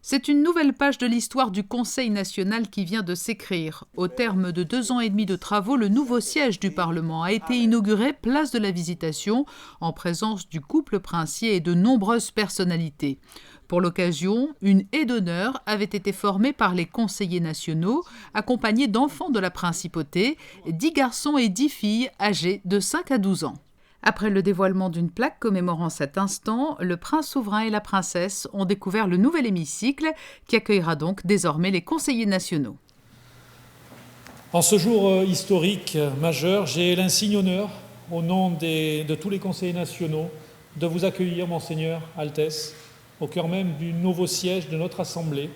C'est une nouvelle page de l'histoire du Conseil national qui vient de s'écrire. Au terme de 2 ans et demi de travaux, le nouveau siège du Parlement a été inauguré place de la Visitation, en présence du couple princier et de nombreuses personnalités. Pour l'occasion, une haie d'honneur avait été formée par les conseillers nationaux, accompagnés d'enfants de la principauté, 10 garçons et 10 filles âgés de 5 à 12 ans. Après le dévoilement d'une plaque commémorant cet instant, le prince souverain et la princesse ont découvert le nouvel hémicycle qui accueillera donc désormais les conseillers nationaux. En ce jour historique majeur, j'ai l'insigne honneur, au nom de tous les conseillers nationaux, de vous accueillir, Monseigneur, Altesse, au cœur même du nouveau siège de notre Assemblée,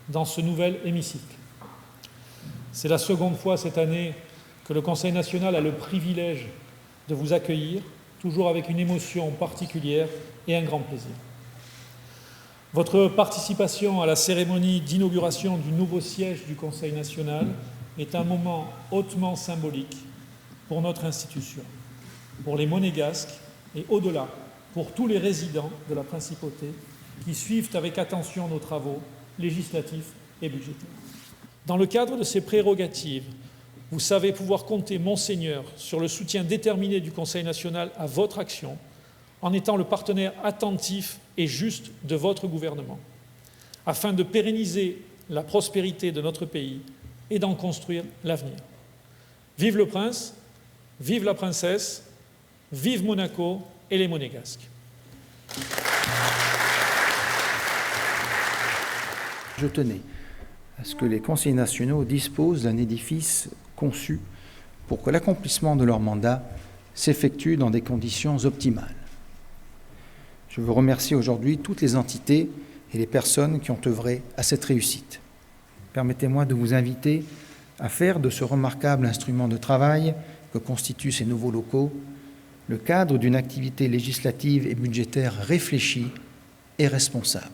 dans ce nouvel hémicycle. C'est la seconde fois cette année que le Conseil national a le privilège de vous accueillir, toujours avec une émotion particulière et un grand plaisir. Votre participation à la cérémonie d'inauguration du nouveau siège du Conseil national est un moment hautement symbolique pour notre institution, pour les Monégasques et au-delà, pour tous les résidents de la Principauté qui suivent avec attention nos travaux législatifs et budgétaires. Dans le cadre de ces prérogatives, vous savez pouvoir compter, Monseigneur, sur le soutien déterminé du Conseil national à votre action, en étant le partenaire attentif et juste de votre gouvernement, afin de pérenniser la prospérité de notre pays et d'en construire l'avenir. Vive le prince, vive la princesse, vive Monaco et les Monégasques. Je tenais à ce que les conseillers nationaux disposent d'un édifice conçu pour que l'accomplissement de leur mandat s'effectue dans des conditions optimales. Je veux remercier aujourd'hui toutes les entités et les personnes qui ont œuvré à cette réussite. Permettez-moi de vous inviter à faire de ce remarquable instrument de travail que constituent ces nouveaux locaux le cadre d'une activité législative et budgétaire réfléchie et responsable.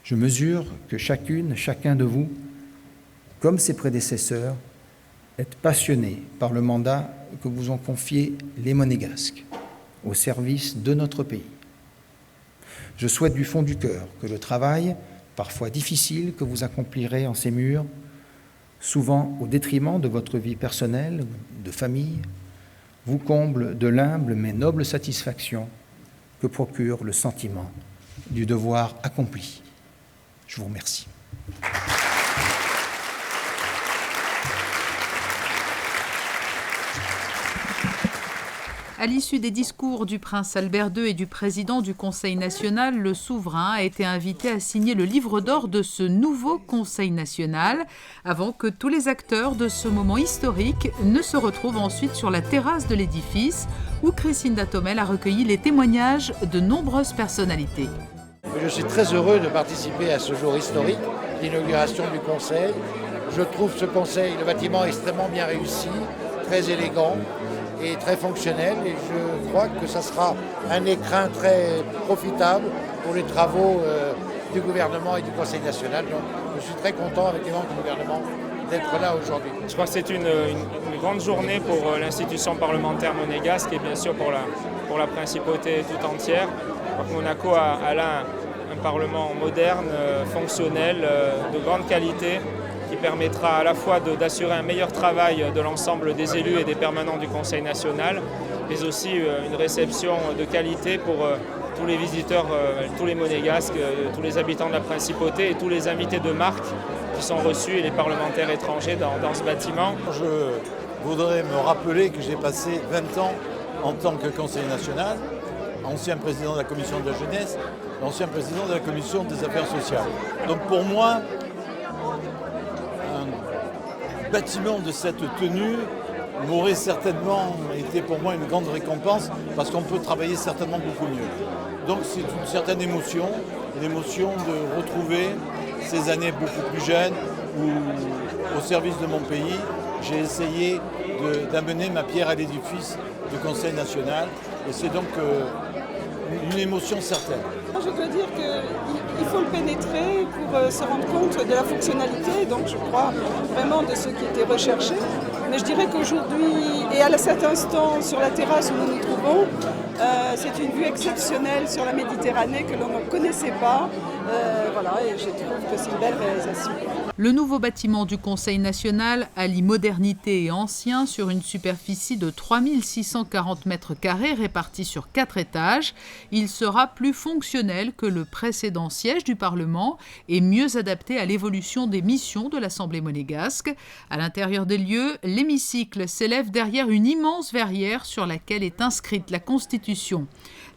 Je mesure que chacun de vous, comme ses prédécesseurs, est passionné par le mandat que vous ont confié les Monégasques au service de notre pays. Je souhaite du fond du cœur que le travail, parfois difficile, que vous accomplirez en ces murs, souvent au détriment de votre vie personnelle, de famille, vous comble de l'humble mais noble satisfaction que procure le sentiment du devoir accompli. Je vous remercie. À l'issue des discours du prince Albert II et du président du Conseil national, le souverain a été invité à signer le livre d'or de ce nouveau Conseil national, avant que tous les acteurs de ce moment historique ne se retrouvent ensuite sur la terrasse de l'édifice, où Christine Datomel a recueilli les témoignages de nombreuses personnalités. Je suis très heureux de participer à ce jour historique, l'inauguration du Conseil. Je trouve ce Conseil, le bâtiment extrêmement bien réussi, très élégant et très fonctionnel, et je crois que ça sera un écrin très profitable pour les travaux du gouvernement et du Conseil national. Donc je suis très content avec les membres du gouvernement d'être là aujourd'hui. Je crois que c'est une grande journée pour l'institution parlementaire monégasque et bien sûr pour la principauté tout entière. Monaco a là un parlement moderne, fonctionnel, de grande qualité, qui permettra à la fois d'assurer un meilleur travail de l'ensemble des élus et des permanents du Conseil national, mais aussi une réception de qualité pour tous les visiteurs, tous les Monégasques, tous les habitants de la Principauté et tous les invités de marque qui sont reçus et les parlementaires étrangers dans ce bâtiment. Je voudrais me rappeler que j'ai passé 20 ans en tant que conseiller national, ancien président de la commission de la jeunesse, ancien président de la commission des affaires sociales. Donc pour moi, un bâtiment de cette tenue m'aurait certainement été pour moi une grande récompense parce qu'on peut travailler certainement beaucoup mieux. Donc c'est une certaine émotion, l'émotion de retrouver ces années beaucoup plus jeunes où, au service de mon pays, j'ai essayé d'amener ma pierre à l'édifice du Conseil national et c'est donc une émotion certaine. Je dois dire qu'il faut le pénétrer pour se rendre compte de la fonctionnalité, donc je crois vraiment de ce qui était recherché. Mais je dirais qu'aujourd'hui, et à cet instant sur la terrasse où nous nous trouvons, C'est une vue exceptionnelle sur la Méditerranée que l'on ne connaissait pas. Voilà, et je trouve que c'est une belle réalisation. Le nouveau bâtiment du Conseil national allie modernité et ancien sur une superficie de 3640 mètres carrés répartis sur 4 étages. Il sera plus fonctionnel que le précédent siège du Parlement et mieux adapté à l'évolution des missions de l'Assemblée monégasque. À l'intérieur des lieux, l'hémicycle s'élève derrière une immense verrière sur laquelle est inscrite la Constitution.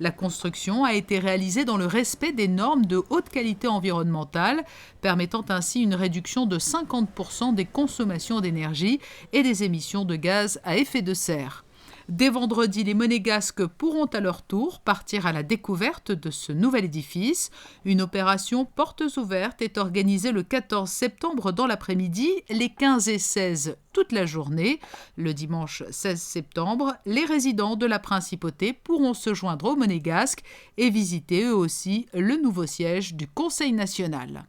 La construction a été réalisée dans le respect des normes de haute qualité environnementale, permettant ainsi une réduction de 50% des consommations d'énergie et des émissions de gaz à effet de serre. Dès vendredi, les Monégasques pourront à leur tour partir à la découverte de ce nouvel édifice. Une opération portes ouvertes est organisée le 14 septembre dans l'après-midi, les 15 et 16 toute la journée. Le dimanche 16 septembre, les résidents de la Principauté pourront se joindre aux Monégasques et visiter eux aussi le nouveau siège du Conseil national.